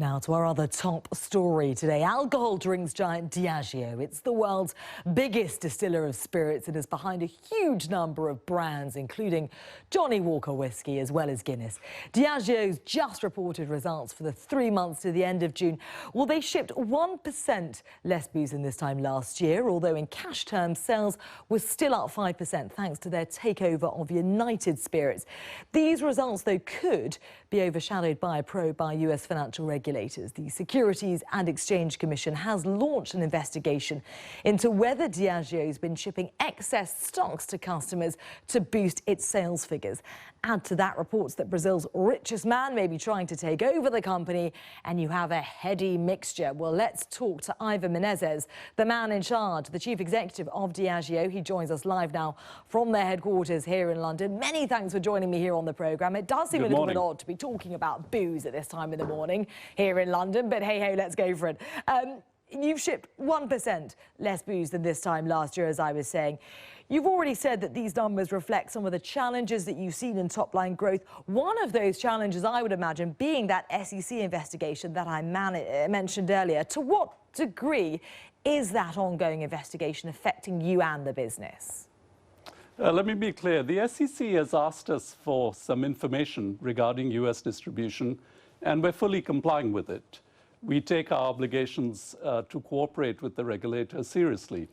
Now to our other top story today. Alcohol drinks giant Diageo. It's the world's biggest distiller of spirits and is behind a huge number of brands, including Johnnie Walker whiskey as well as Guinness. Diageo's just reported results for the 3 months to the end of June. Well, they shipped 1% less booze than this time last year, although in cash terms, sales were still up 5% thanks to their takeover of United Spirits. These results, though, could be overshadowed by a probe by US financial regulators. The Securities and Exchange Commission has launched an investigation into whether Diageo has been shipping excess stocks to customers to boost its sales figures. Add to that reports that Brazil's richest man may be trying to take over the company, and you have a heady mixture. Well, let's talk to Menezes, the man in charge, the chief executive of Diageo. He joins us live now from their headquarters here in London. Many thanks for joining me here on the programme. It does seem a little bit odd to be talking about booze at this time in the morning here in London, but hey, let's go for it. You've shipped 1% less booze than this time last year, as I was saying. You've already said that these numbers reflect some of the challenges that you've seen in top-line growth. One of those challenges, I would imagine, being that SEC investigation that I mentioned earlier. To what degree is that ongoing investigation affecting you and the business? Let me be clear. The SEC has asked us for some information regarding US distribution, and we're fully complying with it. We take our obligations to cooperate with the regulator seriously.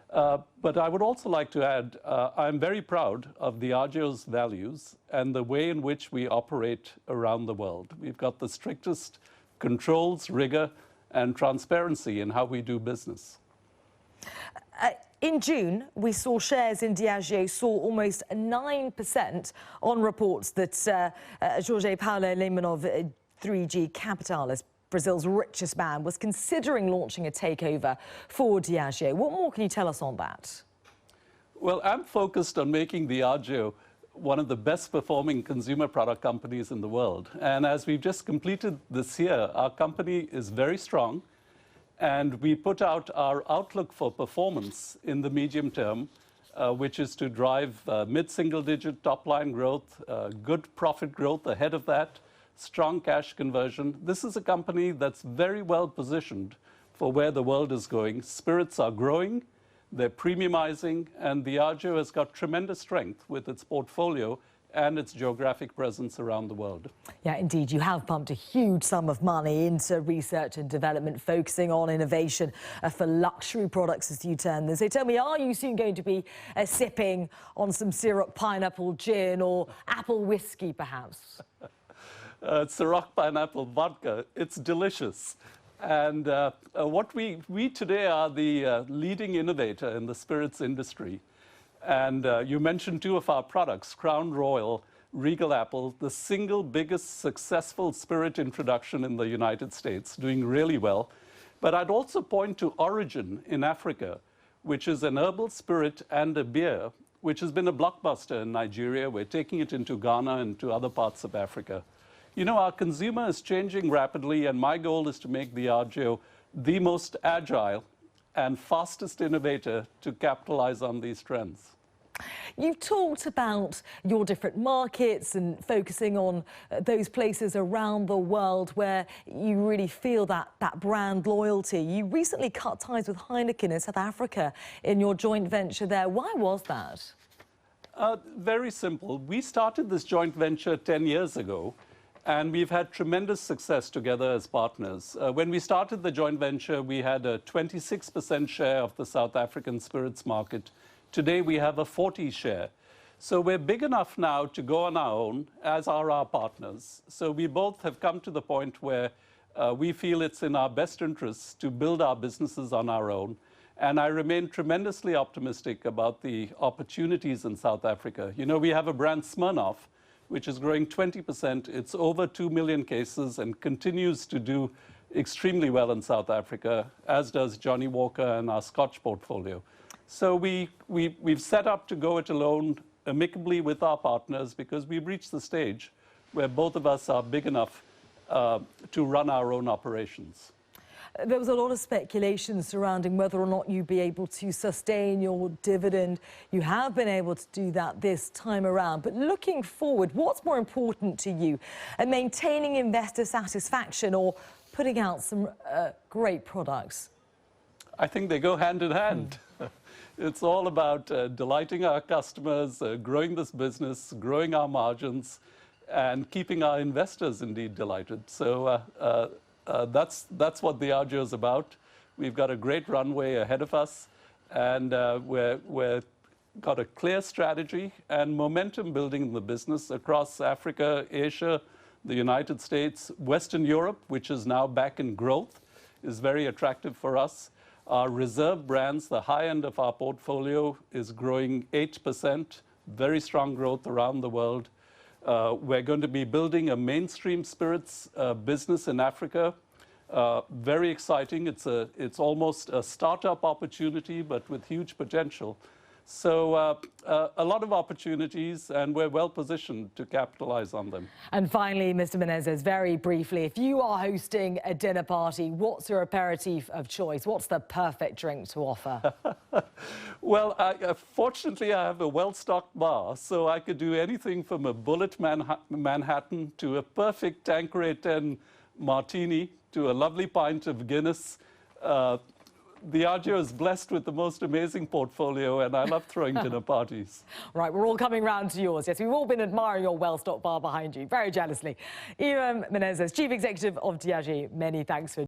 But I would also like to add, I'm very proud of Diageo's values and the way in which we operate around the world. We've got the strictest controls, rigor, and transparency in how we do business. In June, we saw shares in Diageo soar almost 9% on reports that Jorge Paulo Lemann of 3G Capital, Brazil's richest man, was considering launching a takeover for Diageo. What more can you tell us on that? Well, I'm focused on making Diageo one of the best performing consumer product companies in the world. And as we've just completed this year, our company is very strong. And we put out our outlook for performance in the medium term, which is to drive mid-single-digit top-line growth, good profit growth ahead of that, strong cash conversion. This is a company that's very well positioned for where the world is going. Spirits are growing, they're premiumizing, and Diageo has got tremendous strength with its portfolio and its geographic presence around the world. Yeah, indeed. You have pumped a huge sum of money into research and development, focusing on innovation for luxury products, as you term them. So tell me, are you soon going to be sipping on some Ciroc pineapple gin or apple whiskey, perhaps? Ciroc pineapple vodka, it's delicious. And what we today are the leading innovator in the spirits industry. And you mentioned two of our products, Crown Royal, Regal Apple, the single biggest successful spirit introduction in the United States, doing really well. But I'd also point to Origin in Africa, which is an herbal spirit and a beer, which has been a blockbuster in Nigeria. We're taking it into Ghana and to other parts of Africa. You know, our consumer is changing rapidly, and my goal is to make Diageo the most agile and fastest innovator to capitalize on these trends. You've talked about your different markets and focusing on those places around the world where you really feel that brand loyalty. You recently cut ties with Heineken in South Africa in your joint venture there. Why was that? Very simple. We started this joint venture 10 years ago, and we've had tremendous success together as partners. When we started the joint venture, we had a 26% share of the South African spirits market. Today, we have a 40% share. So we're big enough now to go on our own, as are our partners. So we both have come to the point where we feel it's in our best interests to build our businesses on our own. And I remain tremendously optimistic about the opportunities in South Africa. You know, we have a brand, Smirnoff, which is growing 20%. It's over 2 million cases and continues to do extremely well in South Africa, as does Johnnie Walker and our Scotch portfolio. So we've set up to go it alone amicably with our partners because we've reached the stage where both of us are big enough to run our own operations. There was a lot of speculation surrounding whether or not you'd be able to sustain your dividend. You have been able to do that this time around. But looking forward, what's more important to you? Maintaining investor satisfaction or putting out some great products? I think they go hand in hand. It's all about delighting our customers, growing this business, growing our margins, and keeping our investors indeed delighted. So that's what Diageo is about. We've got a great runway ahead of us, and we're got a clear strategy and momentum building in the business across Africa, Asia, the United States, Western Europe, which is now back in growth, is very attractive for us. Our reserve brands, the high end of our portfolio, is growing 8%, very strong growth around the world. We're going to be building a mainstream spirits business in Africa. Very exciting. It's almost a startup opportunity, but with huge potential. So a lot of opportunities, and we're well positioned to capitalize on them. And finally, Mr. Menezes, very briefly, if you are hosting a dinner party, what's your aperitif of choice? What's the perfect drink to offer? Well, fortunately, I have a well-stocked bar, so I could do anything from a Bullet Manhattan to a perfect Tanqueray 10 martini to a lovely pint of Guinness. Diageo is blessed with the most amazing portfolio, and I love throwing dinner parties. Right, we're all coming round to yours. Yes, we've all been admiring your well-stocked bar behind you, very jealously. Menezes, Chief Executive of Diageo, many thanks for